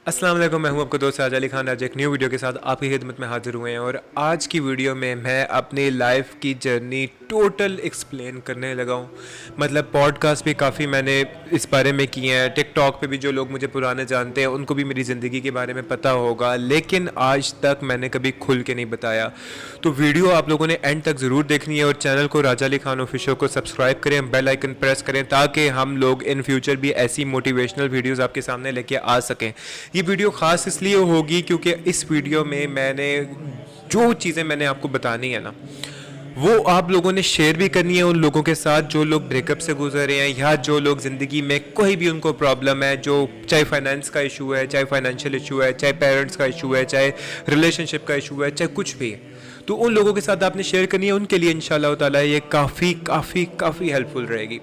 अस्सलाम वालेकुम, मैं हूं आपका दोस्त साज अली खान। आज एक न्यू वीडियो के साथ आपकी खिदमत में हाजिर हुए हैं और आज की वीडियो में मैं अपनी लाइफ की जर्नी टोटल एक्सप्लेन करने लगा हूं। मतलब पॉडकास्ट भी काफ़ी मैंने इस बारे में किए हैं, टिकटॉक पे भी जो लोग मुझे पुराने जानते हैं उनको भी मेरी ज़िंदगी के बारे में पता होगा, लेकिन आज तक मैंने कभी खुल के नहीं बताया। तो वीडियो आप लोगों ने एंड तक ज़रूर देखनी है और चैनल को राजा अली खान ऑफिशियल को सब्सक्राइब करें, बेल आइकन प्रेस करें ताकि हम लोग इन फ्यूचर भी ऐसी मोटिवेशनल वीडियोज़ आपके सामने लेके आ सकें। ये वीडियो ख़ास इसलिए होगी क्योंकि इस वीडियो में मैंने जो चीज़ें मैंने आपको बतानी है ना, वो आप लोगों ने शेयर भी करनी है उन लोगों के साथ जो लोग ब्रेकअप से गुजर रहे हैं या जो लोग ज़िंदगी में कोई भी उनको प्रॉब्लम है, जो चाहे फाइनेंस का इशू है, चाहे फाइनेंशियल इशू है, चाहे पेरेंट्स का इशू है, चाहे रिलेशनशिप का इशू है, चाहे कुछ भी है, तो उन लोगों के साथ आपने शेयर करनी है। उनके लिए इंशाल्लाह ताला ये काफ़ी काफ़ी काफ़ी हेल्पफुल रहेगी।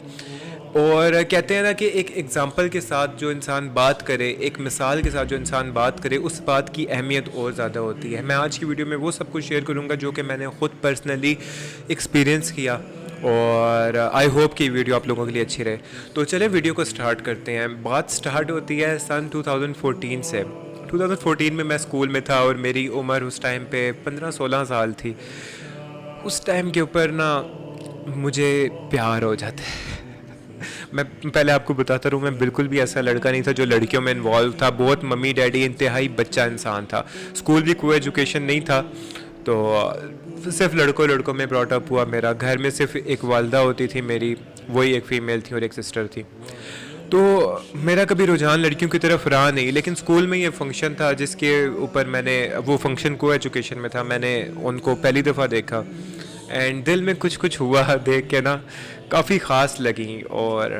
और कहते हैं ना कि एक एग्ज़ाम्पल के साथ जो इंसान बात करे, एक मिसाल के साथ जो इंसान बात करे, उस बात की अहमियत और ज़्यादा होती है। मैं आज की वीडियो में वो सब कुछ शेयर करूँगा जो कि मैंने ख़ुद पर्सनली एक्सपीरियंस किया और आई होप कि वीडियो आप लोगों के लिए अच्छी रहे। तो चले वीडियो को स्टार्ट करते हैं। बात स्टार्ट होती है सन 2014 से। 2014 में मैं स्कूल में था और मेरी उम्र उस टाइम पे 15-16 साल थी। उस टाइम के ऊपर ना मुझे प्यार हो जाता है। मैं पहले आपको बताता रहूँ, मैं बिल्कुल भी ऐसा लड़का नहीं था जो लड़कियों में इन्वॉल्व था। बहुत मम्मी डैडी इंतहाई बच्चा इंसान था। स्कूल भी को एजुकेशन नहीं था, तो सिर्फ लड़कों में ब्रॉट अप हुआ। मेरा घर में सिर्फ एक वालदा होती थी मेरी, वही एक फ़ीमेल थी और एक सिस्टर थी। तो मेरा कभी रुझान लड़कियों की तरफ रहा नहीं, लेकिन स्कूल में ये फंक्शन था जिसके ऊपर मैंने, वो फंक्शन को एजुकेशन में था, मैंने उनको पहली दफ़ा देखा एंड दिल में कुछ कुछ हुआ देख के ना, काफ़ी ख़ास लगी। और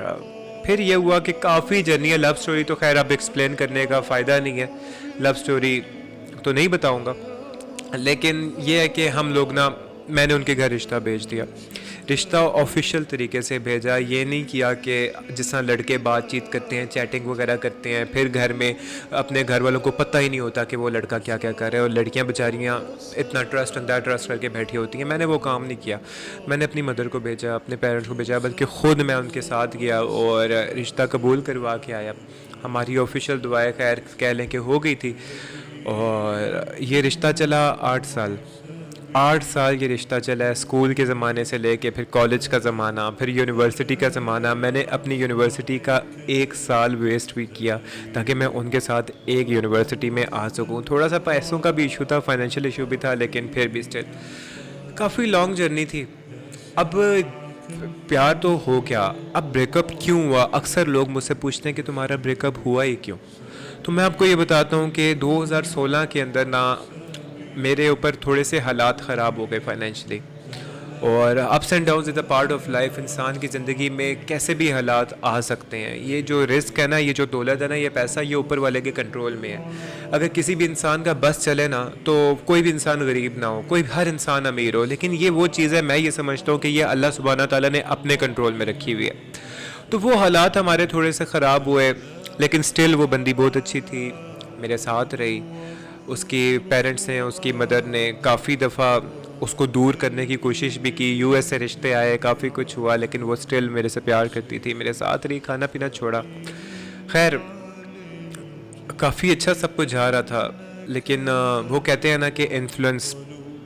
फिर ये हुआ कि काफ़ी जर्नी है। लव स्टोरी तो खैर अब एक्सप्लेन करने का फ़ायदा नहीं है, लव स्टोरी तो नहीं बताऊंगा, लेकिन ये है कि हम लोग ना, मैंने उनके घर रिश्ता भेज दिया। रिश्ता ऑफिशियल तरीके से भेजा, ये नहीं किया कि जिस तरह लड़के बातचीत करते हैं, चैटिंग वगैरह करते हैं, फिर घर में अपने घर वालों को पता ही नहीं होता कि वो लड़का क्या क्या कर रहा है और लड़कियां बेचारियां इतना ट्रस्ट अंदर ट्रस्ट करके बैठी होती हैं। मैंने वो काम नहीं किया। मैंने अपनी मदर को भेजा, अपने पेरेंट्स को भेजा, बल्कि ख़ुद मैं उनके साथ गया और रिश्ता कबूल करवा के आया। हमारी ऑफिशियल दुआएं खैर कह लें कि हो गई थी और ये रिश्ता चला 8 साल। 8 साल ये रिश्ता चला है। स्कूल के ज़माने से लेके फिर कॉलेज का ज़माना, फिर यूनिवर्सिटी का ज़माना। मैंने अपनी यूनिवर्सिटी का 1 साल वेस्ट भी किया ताकि मैं उनके साथ एक यूनिवर्सिटी में आ सकूं। थोड़ा सा पैसों का भी इशू था, फाइनेंशियल इशू भी था, लेकिन फिर भी स्टिल काफ़ी लॉन्ग जर्नी थी। अब प्यार तो हो गया, अब ब्रेकअप क्यों हुआ? अक्सर लोग मुझसे पूछते हैं कि तुम्हारा ब्रेकअप हुआ ही क्यों। तो मैं आपको ये बताता हूँ कि 2016 के अंदर ना मेरे ऊपर थोड़े से हालात ख़राब हो गए फाइनेंशियली, और ups and downs is a part of life. इंसान की ज़िंदगी में कैसे भी हालात आ सकते हैं। ये जो रिस्क है ना, ये जो दौलत है ना, ये पैसा, ये ऊपर वाले के कंट्रोल में है। अगर किसी भी इंसान का बस चले ना, तो कोई भी इंसान गरीब ना हो, कोई हर इंसान अमीर हो, लेकिन ये वो चीज़ है, मैं ये समझता हूँ कि ये अल्लाह सुब्हाना ताला ने अपने कंट्रोल में रखी हुई है। तो वो हालात हमारे थोड़े से ख़राब हुए, लेकिन स्टिल वो बंदी बहुत अच्छी थी, मेरे साथ रही। उसकी पेरेंट्स ने, उसकी मदर ने काफ़ी दफ़ा उसको दूर करने की कोशिश भी की। यूएस से रिश्ते आए, काफ़ी कुछ हुआ, लेकिन वो स्टिल मेरे से प्यार करती थी, मेरे साथ रही, खाना पीना छोड़ा। खैर काफ़ी अच्छा सब कुछ जा रहा था, लेकिन वो कहते हैं ना कि इन्फ्लुएंस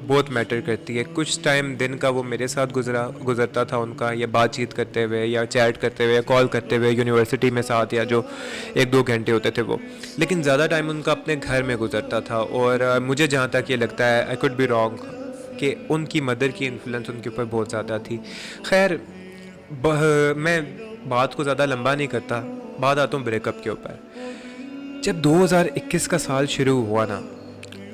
बहुत मैटर करती है। कुछ टाइम दिन का वो मेरे साथ गुजरता था उनका, या बातचीत करते हुए, या चैट करते हुए, या कॉल करते हुए, यूनिवर्सिटी में साथ, या जो 1-2 घंटे होते थे वो, लेकिन ज़्यादा टाइम उनका अपने घर में गुजरता था। और मुझे जहाँ तक ये लगता है, आई कुड बी रॉन्ग, कि उनकी मदर की इन्फ्लुएंस उनके ऊपर बहुत ज़्यादा थी। खैर मैं बात को ज़्यादा लंबा नहीं करता, बात आता हूँ ब्रेकअप के ऊपर। जब 2021 का साल शुरू हुआ ना,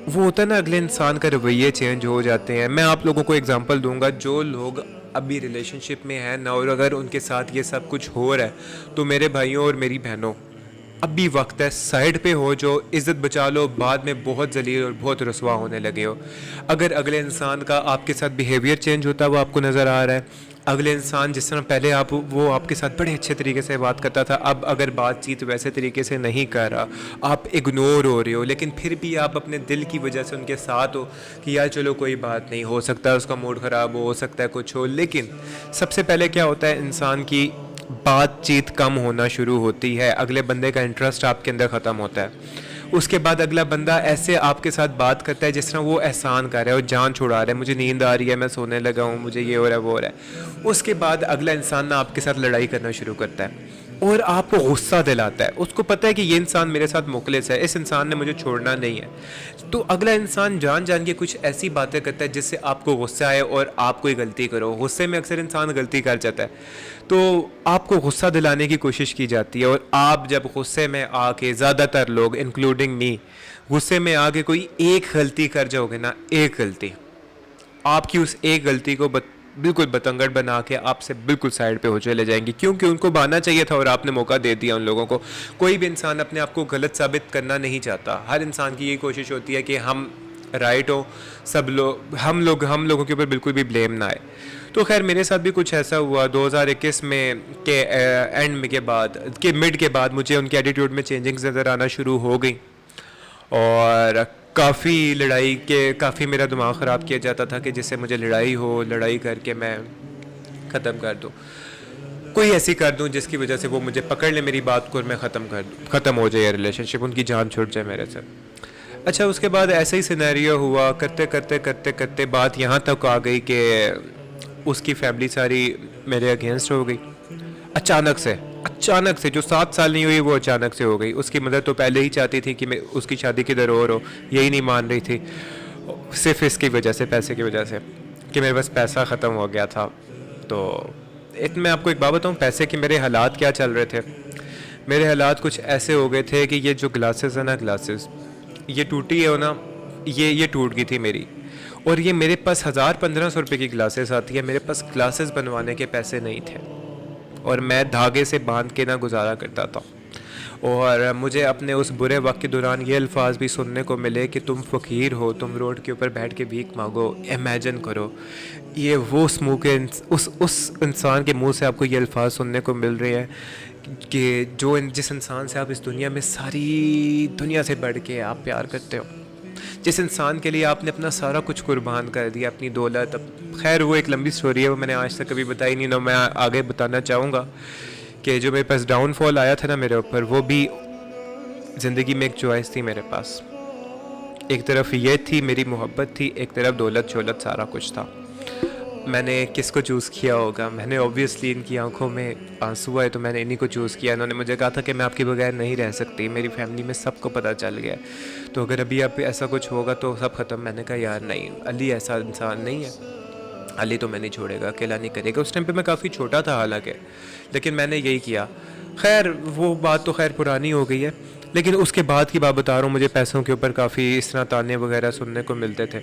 वो होता है ना, अगले इंसान का रवैये चेंज हो जाते हैं। मैं आप लोगों को एग्जांपल दूंगा, जो लोग अभी रिलेशनशिप में हैं ना, और अगर उनके साथ ये सब कुछ हो रहा है, तो मेरे भाइयों और मेरी बहनों, अभी वक्त है, साइड पे हो, जो इज़्ज़त बचा लो, बाद में बहुत जलील और बहुत रसवा होने लगे हो। अगर अगले इंसान का आपके साथ बिहेवियर चेंज होता है, वो आपको नज़र आ रहा है। अगले इंसान जिस तरह पहले वो आपके साथ बड़े अच्छे तरीके से बात करता था, अब अगर बातचीत वैसे तरीके से नहीं कर रहा, आप इग्नोर हो रहे हो, लेकिन फिर भी आप अपने दिल की वजह से उनके साथ हो कि यार चलो कोई बात नहीं, हो सकता है उसका मूड ख़राब हो सकता है कुछ हो। लेकिन सबसे पहले क्या होता है, इंसान की बातचीत कम होना शुरू होती है, अगले बंदे का इंटरेस्ट आपके अंदर ख़त्म होता है। उसके बाद अगला बंदा ऐसे आपके साथ बात करता है जिस तरह वो एहसान कर रहा है और जान छुड़ा रहा है, मुझे नींद आ रही है, मैं सोने लगा हूँ, मुझे ये हो रहा है वो हो रहा है। उसके बाद अगला इंसान ना आपके साथ लड़ाई करना शुरू करता है और आपको गुस्सा दिलाता है। उसको पता है कि ये इंसान मेरे साथ मुखलिस है, इस इंसान ने मुझे छोड़ना नहीं है, तो अगला इंसान जान जान के कुछ ऐसी बातें करता है जिससे आपको गुस्सा आए और आप कोई गलती करो। गुस्से में अक्सर इंसान गलती कर जाता है, तो आपको गुस्सा दिलाने की कोशिश की जाती है। और आप जब गुस्से में आके, ज़्यादातर लोग इंक्लूडिंग मी, गुस्से में आके कोई एक गलती कर जाओगे ना, एक गलती, आपकी उस एक गलती को बिल्कुल बतंगड़ बना के आपसे बिल्कुल साइड पे हो चले जाएंगे, क्योंकि उनको बहाना चाहिए था और आपने मौका दे दिया उन लोगों को। कोई भी इंसान अपने आप को गलत साबित करना नहीं चाहता, हर इंसान की यही कोशिश होती है कि हम राइट हो, सब लोग हम लोगों के ऊपर बिल्कुल भी ब्लेम ना आए। तो खैर मेरे साथ भी कुछ ऐसा हुआ 2021 में के एंड के बाद, के मिड के बाद मुझे उनके एटीट्यूड में चेंजिंग नज़र आना शुरू हो गई और काफ़ी लड़ाई के, काफ़ी मेरा दिमाग ख़राब किया जाता था कि जिससे मुझे लड़ाई हो, लड़ाई करके मैं ख़त्म कर दूँ, कोई ऐसी कर दूँ जिसकी वजह से वो मुझे पकड़ ले मेरी बात को और मैं ख़त्म कर दूँ, ख़त्म हो जाए रिलेशनशिप, उनकी जान छूट जाए मेरे से। अच्छा, उसके बाद ऐसा ही सिनेरियो हुआ, करते करते करते करते बात यहाँ तक आ गई कि उसकी फैमिली सारी मेरे अगेंस्ट हो गई। अचानक से जो 7 साल नहीं हुई वो अचानक से हो गई। उसकी मदर तो पहले ही चाहती थी कि मैं उसकी शादी किधर हो, यही नहीं मान रही थी, सिर्फ इसकी वजह से, पैसे की वजह से, कि मेरे पास पैसा ख़त्म हो गया था। तो मैं आपको एक बात बताऊँ, पैसे के मेरे हालात क्या चल रहे थे। मेरे हालात कुछ ऐसे हो गए थे कि ये जो ग्लासेस है ना, ग्लासेस ये टूटी है ना, ये टूट गई थी मेरी, और ये मेरे पास 1000-1500 रुपये की ग्लासेस आती है, मेरे पास ग्लासेस बनवाने के पैसे नहीं थे और मैं धागे से बांध के ना गुजारा करता था। और मुझे अपने उस बुरे वक्त के दौरान ये अल्फाज भी सुनने को मिले कि तुम फ़कीर हो, तुम रोड के ऊपर बैठ के भीख मांगो। इमेजिन करो, ये वो मुँह के उस इंसान के मुंह से आपको ये अल्फाज सुनने को मिल रहे हैं कि जिस इंसान से आप इस दुनिया में सारी दुनिया से बढ़ के आप प्यार करते हो, जिस इंसान के लिए आपने अपना सारा कुछ कुर्बान कर दिया, अपनी दौलत। अब खैर वो एक लंबी स्टोरी है, वो मैंने आज तक कभी बताई नहीं ना, मैं आगे बताना चाहूँगा कि जो मेरे पास डाउनफॉल आया था ना मेरे ऊपर, वो भी ज़िंदगी में एक चॉइस थी मेरे पास। एक तरफ ये थी मेरी मोहब्बत थी, एक तरफ दौलत शोलत सारा कुछ था। मैंने किसको चूज़ किया होगा? मैंने ऑब्वियसली इनकी आंखों में आंसू आए तो मैंने इन्हीं को चूज़ किया। इन्होंने मुझे कहा था कि मैं आपके बगैर नहीं रह सकती, मेरी फैमिली में सबको पता चल गया, तो अगर अभी आप ऐसा कुछ होगा तो सब ख़त्म। मैंने कहा यार नहीं, अली ऐसा इंसान नहीं है, अली तो मैं नहीं छोड़ेगा, अकेला नहीं करेगा। उस टाइम पे मैं काफ़ी छोटा था हालांकि, लेकिन मैंने यही किया। खैर वो बात तो खैर पुरानी हो गई है, लेकिन उसके बाद की बात बता रहा हूँ। मुझे पैसों के ऊपर काफ़ी इस तरह ताने वगैरह सुनने को मिलते थे।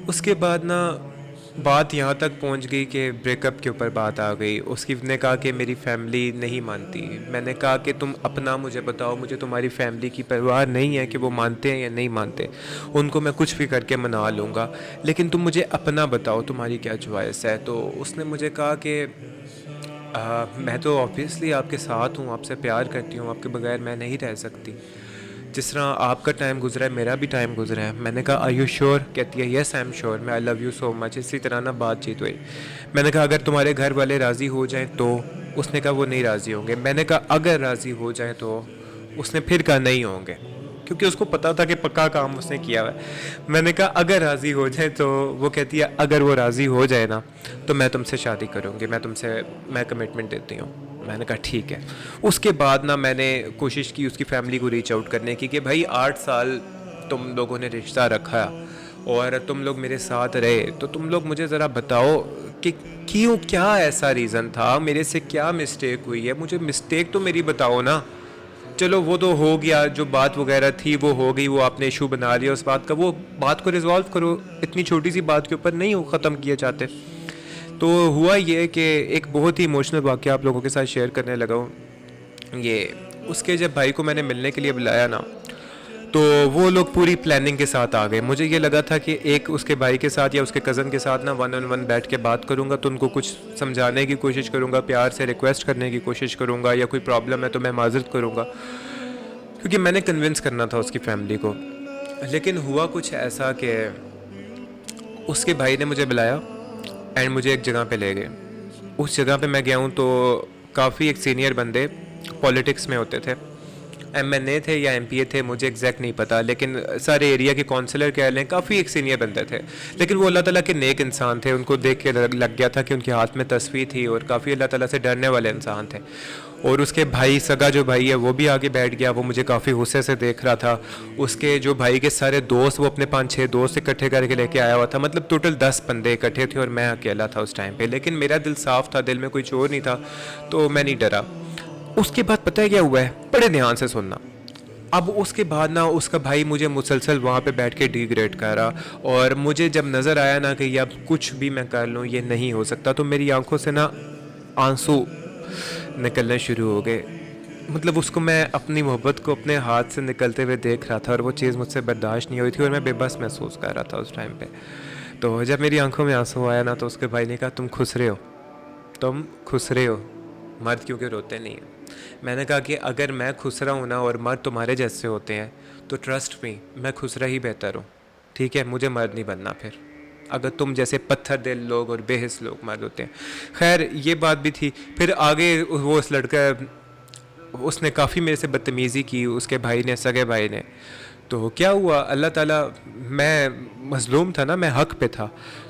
उसके बाद ना बात यहाँ तक पहुँच गई कि ब्रेकअप के ऊपर बात आ गई। उसकी ने कहा कि मेरी फैमिली नहीं मानती। मैंने कहा कि तुम अपना मुझे बताओ, मुझे तुम्हारी फैमिली की परवाह नहीं है कि वो मानते हैं या नहीं मानते, उनको मैं कुछ भी करके मना लूँगा, लेकिन तुम मुझे अपना बताओ तुम्हारी क्या चॉइस है। तो उसने मुझे कहा कि मैं तो ऑब्वियसली आपके साथ हूँ, आपसे प्यार करती हूँ, आपके बगैर मैं नहीं रह सकती। जिस तरह आपका टाइम गुजरा है मेरा भी टाइम गुजरा है। मैंने कहा आर यू श्योर? कहती है यस आई एम श्योर, मैं I love you so much. इसी तरह ना बातचीत हुई। मैंने कहा अगर तुम्हारे घर वाले राज़ी हो जाएं तो? उसने कहा वो नहीं राज़ी होंगे। मैंने कहा अगर राज़ी हो जाएं तो? उसने फिर कहा नहीं होंगे, क्योंकि उसको पता था कि पक्का काम उसने किया हुआ है। मैंने कहा अगर राज़ी हो जाए तो? वो कहती है अगर वो राज़ी हो जाए ना तो मैं तुमसे शादी करूँगी, मैं कमिटमेंट देती हूँ। मैंने कहा ठीक है। उसके बाद ना मैंने कोशिश की उसकी फैमिली को रीच आउट करने की कि भाई 8 साल तुम लोगों ने रिश्ता रखा और तुम लोग मेरे साथ रहे, तो तुम लोग मुझे ज़रा बताओ कि क्यों, क्या ऐसा रीज़न था, मेरे से क्या मिस्टेक हुई है, मुझे मिस्टेक तो मेरी बताओ ना। चलो वो तो हो गया, जो बात वगैरह थी वो हो गई, वो आपने इशू बना लिया उस बात का, वो बात को रिजॉल्व करो। इतनी छोटी सी बात के ऊपर नहीं ख़त्म किए जाते। तो हुआ ये कि एक बहुत ही इमोशनल वाक़या आप लोगों के साथ शेयर करने लगा हूँ। ये उसके जब भाई को मैंने मिलने के लिए बुलाया ना, तो वो लोग पूरी प्लानिंग के साथ आ गए। मुझे ये लगा था कि एक उसके भाई के साथ या उसके कज़न के साथ ना 1-on-1 बैठ के बात करूँगा तो उनको कुछ समझाने की कोशिश करूँगा, प्यार से रिक्वेस्ट करने की कोशिश करूँगा, या कोई प्रॉब्लम है तो मैं माजरत करूँगा, क्योंकि मैंने कन्विंस करना था उसकी फैमिली को। लेकिन हुआ कुछ ऐसा कि उसके भाई ने मुझे बुलाया एंड मुझे एक जगह पे ले गए। उस जगह पे मैं गया हूँ तो काफ़ी एक सीनियर बंदे पॉलिटिक्स में होते थे MNA थे या MPA थे, मुझे एग्जैक्ट नहीं पता, लेकिन सारे एरिया के काउंसलर कह लें, काफ़ी एक सीनियर बंदे थे। लेकिन वो अल्लाह ताला के नेक इंसान थे, उनको देख के लग गया था कि उनके हाथ में तस्वीर थी और काफ़ी अल्लाह ताला से डरने वाले इंसान थे। और उसके भाई, सगा जो भाई है, वो भी आगे बैठ गया, वो मुझे काफ़ी गुस्से से देख रहा था। उसके जो भाई के सारे दोस्त, वो अपने 5-6 दोस्त इकट्ठे करके लेके आया हुआ था, मतलब टोटल 10 बंदे इकट्ठे थे और मैं अकेला था उस टाइम पे। लेकिन मेरा दिल साफ़ था, दिल में कोई चोर नहीं था, तो मैं नहीं डरा। उसके बाद पता है क्या हुआ है, बड़े ध्यान से सुनना। अब उसके बाद ना उसका भाई मुझे मुसलसल वहाँ पे बैठ के डिग्रेड कर रहा, और मुझे जब नज़र आया ना कि अब कुछ भी मैं कर लूँ ये नहीं हो सकता, तो मेरी आंखों से ना आंसू निकलने शुरू हो गए। मतलब उसको मैं अपनी मोहब्बत को अपने हाथ से निकलते हुए देख रहा था और वो चीज़ मुझसे बर्दाश्त नहीं हुई थी और मैं बेबस महसूस कर रहा था उस टाइम पे। तो जब मेरी आंखों में आंसू आया ना, तो उसके भाई ने कहा तुम खुश रहे हो, तुम खुश रहे हो, मर्द क्योंकि रोते नहीं हैं। मैंने कहा कि अगर मैं खुश रहा हूँ ना और मर्द तुम्हारे जैसे होते हैं तो ट्रस्ट मी, मैं खुश रहा ही बेहतर हूँ, ठीक है, मुझे मर्द नहीं बनना फिर, अगर तुम जैसे पत्थर दिल लोग और बेहिस लोग मर्द होते हैं। खैर ये बात भी थी। फिर आगे वो उस लड़का, उसने काफ़ी मेरे से बदतमीज़ी की, उसके भाई ने, सगे भाई ने। तो क्या हुआ, अल्लाह ताला, मैं मज़लूम था ना, मैं हक़ पे था,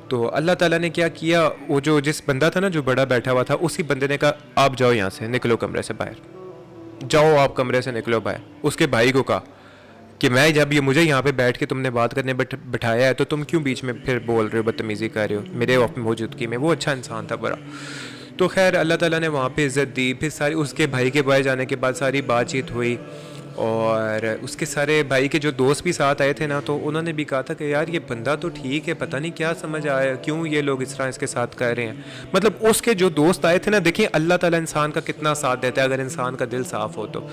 तो अल्लाह ताला ने क्या किया, वो जो जिस बंदा था ना जो बड़ा बैठा हुआ था, उसी बंदे ने कहा आप जाओ यहाँ से, निकलो कमरे से बाहर, जाओ आप कमरे से निकलो बाहर। उसके भाई को कहा कि मैं जब ये मुझे यहाँ पे बैठ के तुमने बात करने बिठाया है तो तुम क्यों बीच में फिर बोल रहे हो, बदतमीज़ी कर रहे हो मेरे मौजूदगी में। वो अच्छा इंसान था बड़ा। तो खैर अल्लाह ताला ने वहाँ पे इज़्ज़त दी। फिर सारी उसके भाई के बाहर जाने के बाद सारी बातचीत हुई, और उसके सारे भाई के जो दोस्त भी साथ आए थे ना, तो उन्होंने भी कहा था कि यार ये बंदा तो ठीक है, पता नहीं क्या समझ आया, क्यों ये लोग इस तरह इसके साथ कर रहे हैं। मतलब उसके जो दोस्त आए थे ना, देखिए अल्लाह ताला इंसान का कितना साथ देता है अगर इंसान का दिल साफ़ हो तो।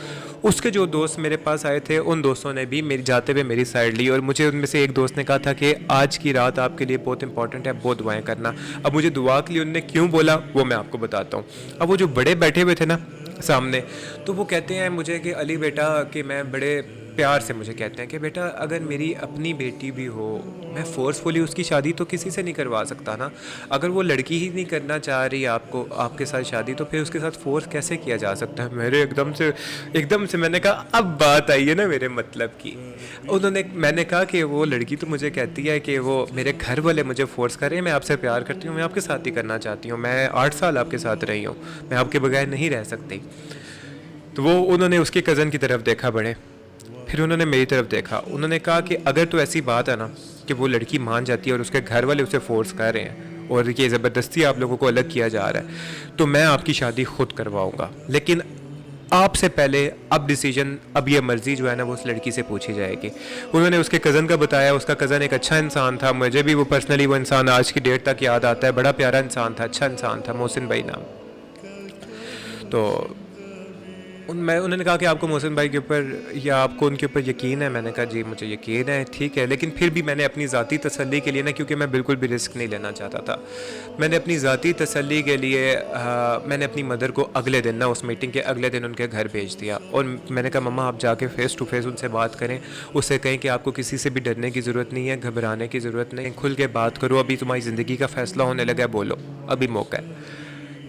उसके जो दोस्त मेरे पास आए थे, उन दोस्तों ने भी मेरी जाते हुए मेरी साइड ली, और मुझे उनमें से एक दोस्त ने कहा था कि आज की रात आपके लिए बहुत इंपॉर्टेंट है, बहुत दुआएँ करना। अब मुझे दुआ के लिए उनने क्यों बोला वो मैं आपको बताता हूँ। अब वो जो बड़े बैठे हुए थे ना सामने, तो वो कहते हैं मुझे कि अली बेटा, कि मैं बड़े प्यार से मुझे कहते हैं कि बेटा अगर मेरी अपनी बेटी भी हो, मैं फ़ोर्सफुली उसकी शादी तो किसी से नहीं करवा सकता ना। अगर वो लड़की ही नहीं करना चाह रही आपको, आपके साथ शादी, तो फिर उसके साथ फोर्स कैसे किया जा सकता है। मेरे एकदम से मैंने कहा अब बात आई है ना मेरे मतलब की। मैंने कहा कि वो लड़की तो मुझे कहती है कि वो मेरे घर वाले मुझे फ़ोर्स कर रहे हैं, मैं आपसे प्यार करती हूँ, मैं आपके साथ ही करना चाहती हूँ, मैं 8 साल आपके साथ रही हूँ, मैं आपके बगैर नहीं रह सकती। तो वो उन्होंने उसके कज़न की तरफ देखा बड़े, फिर उन्होंने मेरी तरफ देखा। उन्होंने कहा कि अगर तो ऐसी बात है ना कि वो लड़की मान जाती है और उसके घर वाले उसे फोर्स कर रहे हैं और ये ज़बरदस्ती आप लोगों को अलग किया जा रहा है, तो मैं आपकी शादी खुद करवाऊंगा, लेकिन आपसे पहले अब डिसीजन, अब ये मर्ज़ी जो है ना वो उस लड़की से पूछी जाएगी। उन्होंने उसके कज़न का बताया। उसका कज़न एक अच्छा इंसान था, मुझे भी वो पर्सनली वो इंसान आज की डेट तक याद आता है। बड़ा प्यारा इंसान था, अच्छा इंसान था, मोहसिन भाई नाम। तो उन्होंने कहा कि आपको मोहसिन भाई के ऊपर या आपको उनके ऊपर यकीन है। मैंने कहा जी मुझे यकीन है, ठीक है, लेकिन फिर भी मैंने अपनी ज़ाती तसल्ली के लिए ना, क्योंकि मैं बिल्कुल भी रिस्क नहीं लेना चाहता था, मैंने अपनी ज़ाती तसल्ली के लिए मैंने अपनी मदर को अगले दिन ना, उस मीटिंग के अगले दिन उनके घर भेज दिया। और मैंने कहा मम्मा आप जाके फ़ेस टू फेस उनसे बात करें, उससे कहें कि आपको किसी से भी डरने की ज़रूरत नहीं है, घबराने की ज़रूरत नहीं, खुल के बात करो, अभी तुम्हारी ज़िंदगी का फ़ैसला होने लगा है, बोलो, अभी मौका है।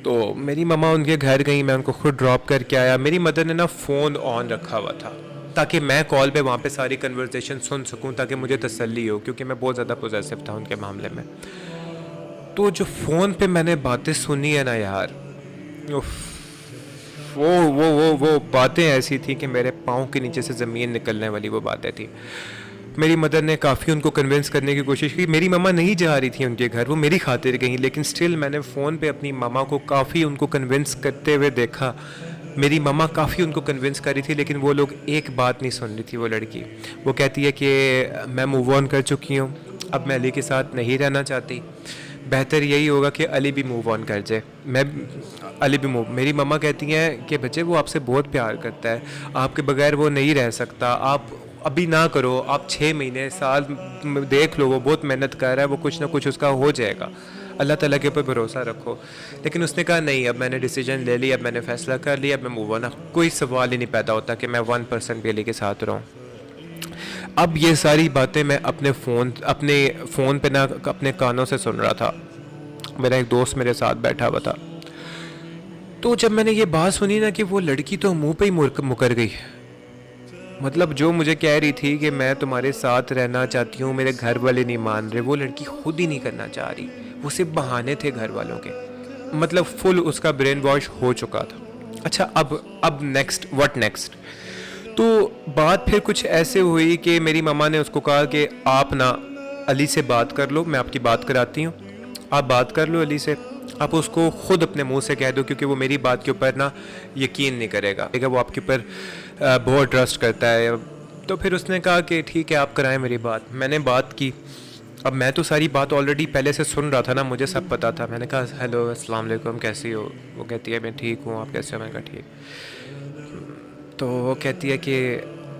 तो मेरी मम्मा उनके घर गई, मैं उनको खुद ड्रॉप करके आया। मेरी मदर ने ना फ़ोन ऑन रखा हुआ था ताकि मैं कॉल पे वहाँ पे सारी कन्वर्सेशन सुन सकूँ, ताकि मुझे तसल्ली हो, क्योंकि मैं बहुत ज़्यादा पॉजेसिव था उनके मामले में। तो जो फ़ोन पे मैंने बातें सुनी है ना यार, वो बातें ऐसी थी कि मेरे पाँव के नीचे से ज़मीन निकलने वाली वो बातें थी। मेरी मदर ने काफ़ी उनको कन्विंस करने की कोशिश की। मेरी मम्मा नहीं जा रही थी उनके घर, वो मेरी खातिर गई, लेकिन स्टिल मैंने फ़ोन पे अपनी मामा को काफ़ी उनको कन्विंस करते हुए देखा। मेरी मम्मा काफ़ी उनको कन्विंस कर रही थी, लेकिन वो लोग एक बात नहीं सुन रही थी। वो लड़की वो कहती है कि मैं मूव ऑन कर चुकी हूँ, अब मैं अली के साथ नहीं रहना चाहती, बेहतर यही होगा कि अली भी मूव ऑन कर जाए। मेरी मम्मा कहती हैं कि बच्चे वो आपसे बहुत प्यार करता है, आपके बगैर वो नहीं रह सकता, आप अभी ना करो, आप 6 महीने साल देख लो, वो बहुत मेहनत कर रहा है, वो कुछ ना कुछ उसका हो जाएगा, अल्लाह ताला के ऊपर भरोसा रखो। लेकिन उसने कहा नहीं, अब मैंने डिसीजन ले लिया, अब मैंने फ़ैसला कर लिया, अब मैं मूव ऑन। कोई सवाल ही नहीं पैदा होता कि मैं 1% भी अली के साथ रहूँ। अब ये सारी बातें मैं अपने फ़ोन पे ना अपने कानों से सुन रहा था। मेरा एक दोस्त मेरे साथ बैठा हुआ था। तो जब मैंने ये बात सुनी ना कि वो लड़की तो मुंह पे ही मुकर गई, मतलब जो मुझे कह रही थी कि मैं तुम्हारे साथ रहना चाहती हूँ, मेरे घर वाले नहीं मान रहे, वो लड़की खुद ही नहीं करना चाह रही, वो सिर्फ बहाने थे घर वालों के। मतलब फुल उसका ब्रेन वॉश हो चुका था। अच्छा, अब नेक्स्ट, व्हाट नेक्स्ट? तो बात फिर कुछ ऐसे हुई कि मेरी मम्मा ने उसको कहा कि आप ना अली से बात कर लो, मैं आपकी बात कराती हूँ, आप बात कर लो अली से, आप उसको ख़ुद अपने मुंह से कह दो, क्योंकि वो मेरी बात के ऊपर ना यकीन नहीं करेगा, वो आपके ऊपर बहुत ट्रस्ट करता है। तो फिर उसने कहा कि ठीक है, आप कराएं मेरी बात। मैंने बात की। अब मैं तो सारी बात ऑलरेडी पहले से सुन रहा था ना, मुझे सब पता था। मैंने कहा हेलो, अस्सलाम वालेकुम, कैसी हो? वो कहती है मैं ठीक हूँ, आप कैसे हो? मैंने कहा ठीक। तो वो कहती है कि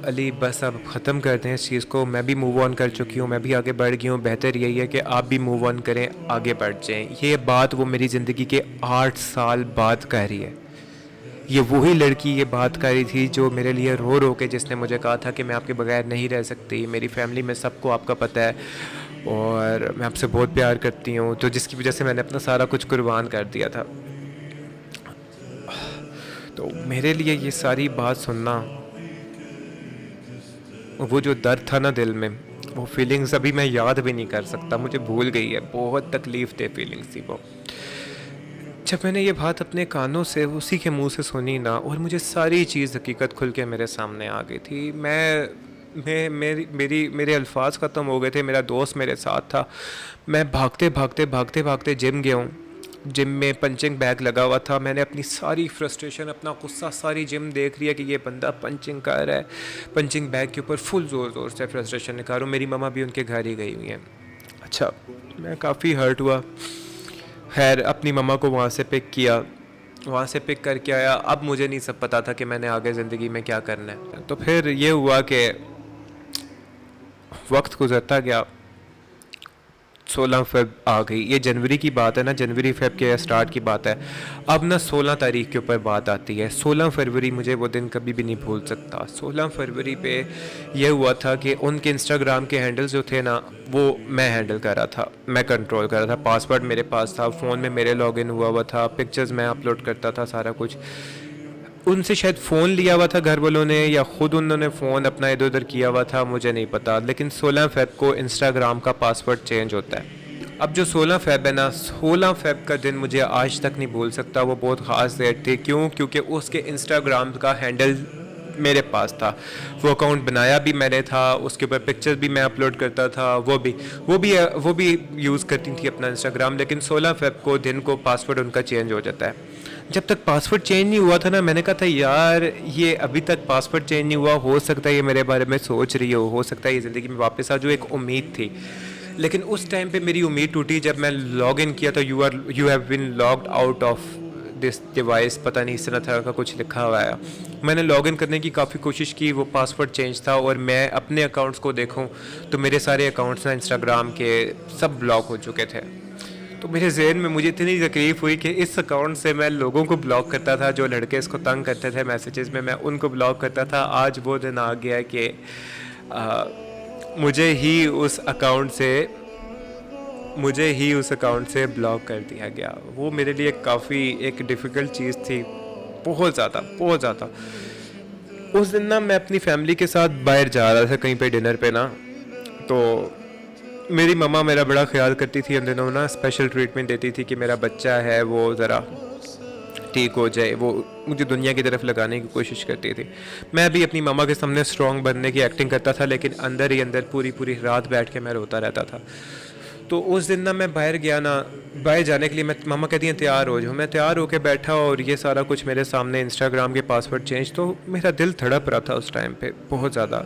अली बस अब ख़त्म कर दें इस चीज़ को, मैं भी मूव ऑन कर चुकी हूँ, मैं भी आगे बढ़ गई हूँ, बेहतर यही है कि आप भी मूव ऑन करें, आगे बढ़ जाएं। ये बात वो मेरी ज़िंदगी के 8 साल बाद कह रही है। ये वही लड़की ये बात कर रही थी जो मेरे लिए रो रो के, जिसने मुझे कहा था कि मैं आपके बगैर नहीं रह सकती, मेरी फैमिली में सबको आपका पता है और मैं आपसे बहुत प्यार करती हूँ, तो जिसकी वजह से मैंने अपना सारा कुछ कुर्बान कर दिया था। तो मेरे लिए ये सारी बात सुनना, वो जो दर्द था ना दिल में, वो फीलिंग्स अभी मैं याद भी नहीं कर सकता, मुझे भूल गई है। बहुत तकलीफ़ दे फीलिंग्स थी वो। जब मैंने ये बात अपने कानों से उसी के मुंह से सुनी ना, और मुझे सारी चीज़ हकीकत खुल के मेरे सामने आ गई थी। मेरे अल्फाज ख़त्म हो गए थे। मेरा दोस्त मेरे साथ था। मैं भागते जिम गया हूँ। जिम में पंचिंग बैग लगा हुआ था। मैंने अपनी सारी फ्रस्ट्रेशन, अपना गुस्सा सारी जिम देख रही है कि ये बंदा पंचिंग कर रहा है, पंचिंग बैग के ऊपर फुल ज़ोर से फ्रस्ट्रेशन निकाल रहा हूँ। मेरी मम्मा भी उनके घर ही गई हुई हैं। अच्छा, मैं काफ़ी हर्ट हुआ। खैर, अपनी मम्मा को वहाँ से पिक किया, वहाँ से पिक करके आया। अब मुझे नहीं सब पता था कि मैंने आगे ज़िंदगी में क्या करना है। तो फिर ये हुआ कि वक्त गुजरता गया। 16 फ़रवरी आ गई। ये जनवरी की बात है ना, जनवरी फ़रवरी के स्टार्ट की बात है। अब ना 16 तारीख के ऊपर बात आती है। 16 फरवरी, मुझे वो दिन कभी भी नहीं भूल सकता। 16 फरवरी पे ये हुआ था कि उनके इंस्टाग्राम के हैंडल्स जो थे ना, वो मैं हैंडल कर रहा था, मैं कंट्रोल कर रहा था। पासवर्ड मेरे पास था, फ़ोन में मेरे लॉगिन हुआ था, पिक्चर्स मैं अपलोड करता था, सारा कुछ। उनसे शायद फ़ोन लिया हुआ था घर वालों ने, या ख़ुद उन्होंने फ़ोन अपना इधर उधर किया हुआ था, मुझे नहीं पता। लेकिन 16 फ़रवरी को इंस्टाग्राम का पासवर्ड चेंज होता है। अब जो 16 फ़रवरी है ना, 16 फ़रवरी का दिन मुझे आज तक नहीं भूल सकता। वो बहुत ख़ास डेट थी। क्यों? क्योंकि उसके इंस्टाग्राम का हैंडल मेरे पास था। वो अकाउंट बनाया भी मैंने था, उसके ऊपर पिक्चर्स भी मैं अपलोड करता था। वो भी यूज़ करती थी अपना इंस्टाग्राम। लेकिन 16 फ़रवरी को दिन को पासवर्ड उनका चेंज हो जाता है। जब तक पासवर्ड चेंज नहीं हुआ था ना, मैंने कहा था यार ये अभी तक पासवर्ड चेंज नहीं हुआ, हो सकता है ये मेरे बारे में सोच रही हो सकता है ये ज़िंदगी में वापस आ, जो एक उम्मीद थी। लेकिन उस टाइम पे मेरी उम्मीद टूटी जब मैं लॉग इन किया तो you have been logged out of this device, पता नहीं इस तरह का कुछ लिखा हुआ है। मैंने लॉग इन करने की काफ़ी कोशिश की, वो पासवर्ड चेंज था। और मैं अपने अकाउंट्स को देखूं तो मेरे सारे अकाउंट्स ना इंस्टाग्राम के सब ब्लॉक हो चुके थे। तो मेरे जहन में मुझे इतनी तकलीफ़ हुई कि इस अकाउंट से मैं लोगों को ब्लॉक करता था, जो लड़के इसको तंग करते थे मैसेजेस में, मैं उनको ब्लॉक करता था। आज वो दिन आ गया कि मुझे ही उस अकाउंट से ब्लॉक कर दिया गया। वो मेरे लिए काफ़ी एक डिफ़िकल्ट चीज़ थी, बहुत ज़्यादा। उस दिन ना मैं अपनी फैमिली के साथ बाहर जा रहा था कहीं पे डिनर पे ना, तो मेरी मम्मा मेरा बड़ा ख्याल करती थी उन दिनों ना, स्पेशल ट्रीटमेंट देती थी कि मेरा बच्चा है वो ज़रा ठीक हो जाए। वो मुझे दुनिया की तरफ लगाने की कोशिश करती थी। मैं भी अपनी मम्मा के सामने स्ट्रॉन्ग बनने की एक्टिंग करता था, लेकिन अंदर ही अंदर पूरी रात बैठ के मैं रोता रहता था। तो उस दिन ना मैं बाहर गया ना, बाहर जाने के लिए मम्मा कहती हैं तैयार हो जाओ। मैं तैयार होके बैठा और ये सारा कुछ मेरे सामने, इंस्टाग्राम के पासवर्ड चेंज। तो मेरा दिल धड़प रहा था उस टाइम पे बहुत ज़्यादा।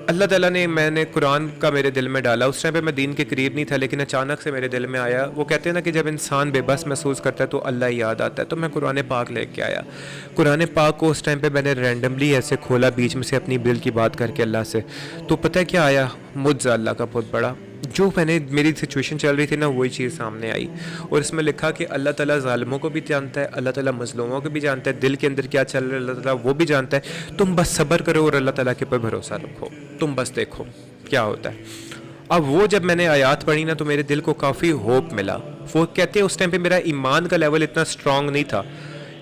अल्लाह ताला ने, मैंने कुरान का मेरे दिल में डाला। उस टाइम पे मैं दीन के करीब नहीं था, लेकिन अचानक से मेरे दिल में आया। वो कहते हैं ना कि जब इंसान बेबस महसूस करता है तो अल्लाह याद आता है। तो मैं कुरान पाक लेके आया। कुरान पाक को उस टाइम पे मैंने रैंडमली ऐसे खोला बीच में से अपनी दिल की बात करके अल्लाह से। तो पता है क्या आया? मुझसे अल्लाह का बहुत बड़ा, जो मेरी सिचुएशन चल रही थी ना, वही चीज़ सामने आई। और इसमें लिखा कि अल्लाह ताला ज़ालिमों को भी जानता है, अल्लाह ताला मज़लूमों को भी जानता है, दिल के अंदर क्या चल रहा है अल्लाह ताला वो भी जानता है। तुम बस सब्र करो और अल्लाह ताला के ऊपर भरोसा रखो, तुम बस देखो क्या होता है। अब वो जब मैंने आयात पढ़ी ना, तो मेरे दिल को काफ़ी होप मिला। वो कहते हैं उस टाइम पर मेरा ईमान का लेवल इतना स्ट्रॉन्ग नहीं था,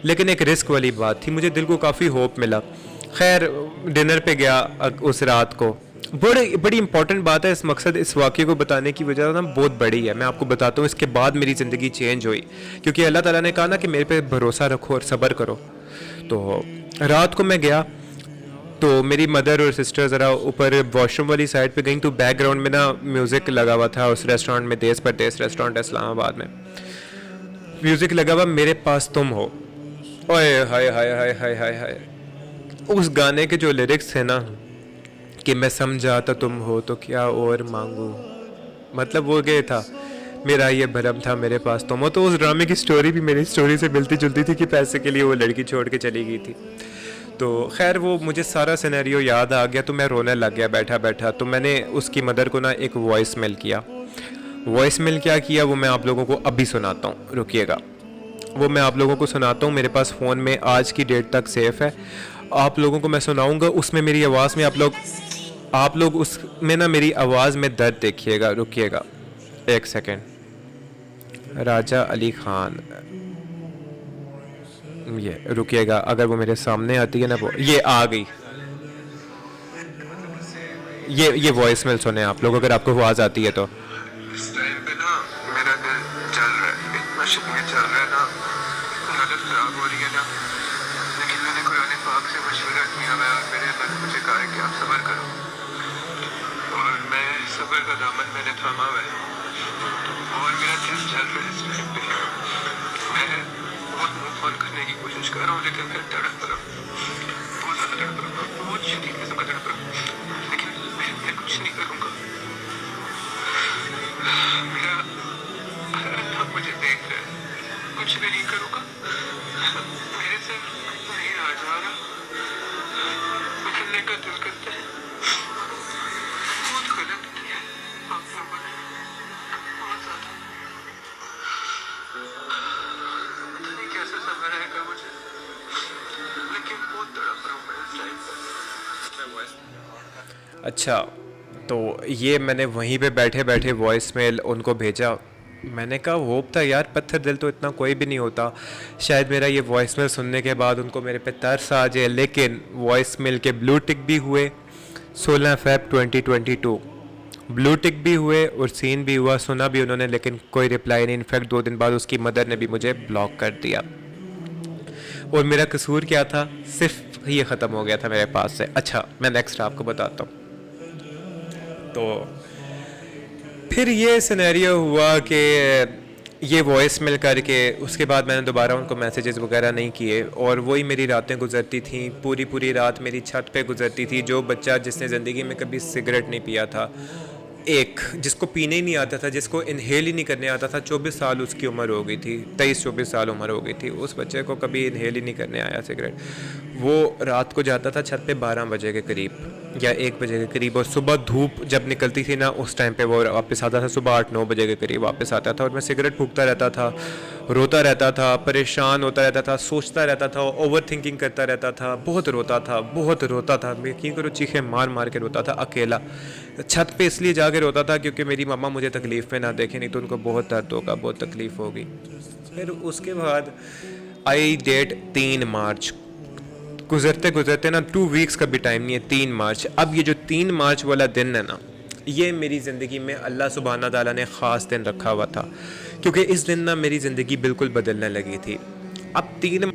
लेकिन एक रिस्क वाली बात थी। मुझे दिल को काफ़ी होप मिला। खैर डिनर पे गया उस रात को। बड़ी बड़ी इंपॉर्टेंट बात है, इस मकसद इस वाक़े को बताने की वजह ना बहुत बड़ी है, मैं आपको बताता हूँ। इसके बाद मेरी ज़िंदगी चेंज हुई, क्योंकि अल्लाह ताला ने कहा ना कि मेरे पे भरोसा रखो और सब्र करो। तो रात को मैं गया तो मेरी मदर और सिस्टर ज़रा ऊपर वॉशरूम वाली साइड पे गई, तो बैकग्राउंड में ना म्यूज़िक लगा हुआ था उस रेस्टोरेंट में, देश परदेश रेस्टोरेंट है इस्लामाबाद में। म्यूज़िक लगा हुआ, मेरे पास तुम हो। ओए हाय हाय हाय हाय हाय हाय। उस गाने के जो लिरिक्स थे ना कि मैं समझा तो तुम हो तो क्या और मांगू, मतलब वो गए था मेरा ये भरम था मेरे पास तुम हो। तो उस ड्रामे की स्टोरी भी मेरी स्टोरी से मिलती जुलती थी कि पैसे के लिए वो लड़की छोड़ के चली गई थी। तो खैर वो मुझे सारा सिनेरियो याद आ गया, तो मैं रोने लग गया बैठा बैठा। तो मैंने उसकी मदर को ना एक वॉइस मेल किया। वॉइस मेल क्या किया वो मैं आप लोगों को अभी सुनाता हूँ, रुकिएगा। वो मैं आप लोगों को सुनाता हूँ, मेरे पास फ़ोन में आज की डेट तक सेफ़ है। आप लोगों को मैं सुनाऊँगा, उसमें मेरी आवाज़ में आप लोग उसमें ना मेरी आवाज़ में दर्द देखिएगा। रुकिएगा एक सेकेंड। राजा अली ख़ान, ये रुकिएगा, अगर वो मेरे सामने आती है ना, वो ये आ गई। ये वॉइस मेल सुने आप लोग, अगर आपको आवाज़ आती है तो। इस टाइम पे ना मेरा दिल चल रहा है, इतना शिद्दत चल रहा है ना, हालत ख़राब हो रही है ना, लेकिन मैंने कुरान पाक से मशवरा किया है और मेरे अल्लाह ने मुझे कहा है कि आप सब्र करो, और मैं सब्र का दामन मैंने थामा हुआ है, और मेरा दिल चल रहा है इस टाइम पे। मैं बहुत मुँह खोल करने की कोशिश कर रहा हूँ, लेकिन मैं तड़प रहा हूँ, बहुत ज़्यादा तड़प रहा हूँ, बहुत शदीद किस्म का तड़प रहा हूँ, लेकिन मैं कुछ नहीं करूँगा। मेरा अल्लाह मुझे देख रहा है, कुछ भी नहीं करूँगा। मेरे से नहीं आ जा रहा, निकलने का दिल करता है, बहुत गलत किया आप लोगों ने, बहुत ज़्यादा। पता नहीं कैसे समझ आएगा मुझे, लेकिन बहुत तड़प रहा हूँ मैं इस टाइम पर। अच्छा, तो ये मैंने वहीं पे बैठे बैठे वॉइस मेल उनको भेजा। मैंने कहा होप था यार, पत्थर दिल तो इतना कोई भी नहीं होता, शायद मेरा ये वॉइस मेल सुनने के बाद उनको मेरे पे तरस आ जाए। लेकिन वॉइस मेल के ब्लू टिक भी हुए 16 फ़रवरी 2022, ब्लू टिक भी हुए और सीन भी हुआ, सुना भी उन्होंने, लेकिन कोई रिप्लाई नहीं। इनफैक्ट 2 दिन बाद उसकी मदर ने भी मुझे ब्लॉक कर दिया। और मेरा कसूर क्या था, सिर्फ ये ख़त्म हो गया था मेरे पास से। अच्छा, मैं नेक्स्ट आपको बताता हूँ। तो फिर ये सिनेरियो हुआ कि ये वॉइस मेल करके उसके बाद मैंने दोबारा उनको मैसेजेस वगैरह नहीं किए, और वही मेरी रातें गुजरती थी। पूरी पूरी रात मेरी छत पे गुजरती थी। जो बच्चा जिसने ज़िंदगी में कभी सिगरेट नहीं पिया था, एक जिसको पीने ही नहीं आता था, जिसको इनहेल ही नहीं करने आता था, 24 साल उसकी उम्र हो गई थी, 23-24 साल उम्र हो गई थी, उस बच्चे को कभी इनहेल ही नहीं करने आया सिगरेट। वो रात को जाता था छत पे 12 बजे के करीब या 1 बजे के करीब, और सुबह धूप जब निकलती थी ना उस टाइम पे वो वापस आता था, सुबह 8-9 बजे के करीब वापस आता था। और मैं सिगरेट फूकता रहता था, रोता रहता था, परेशान होता रहता था, सोचता रहता था, ओवर थिंकिंग करता रहता था, बहुत रोता था, बहुत रोता था। मैं यकीन करो चीखें मार मार के रोता था अकेला। छत पे इसलिए जाके रोता था क्योंकि मेरी मम्मा मुझे तकलीफ़ में ना देखे, नहीं तो उनको बहुत दर्द होगा, बहुत तकलीफ़ होगी। फिर उसके बाद आई डेट 3 मार्च, गुजरते गुजरते ना 2 वीक्स का भी टाइम नहीं है, 3 मार्च। अब ये जो 3 मार्च वाला दिन है ना, ये मेरी ज़िंदगी में अल्लाह सुब्हाना ताला ने ख़ास दिन रखा हुआ था, क्योंकि इस दिन ना मेरी ज़िंदगी बिल्कुल बदलने लगी थी। अब 3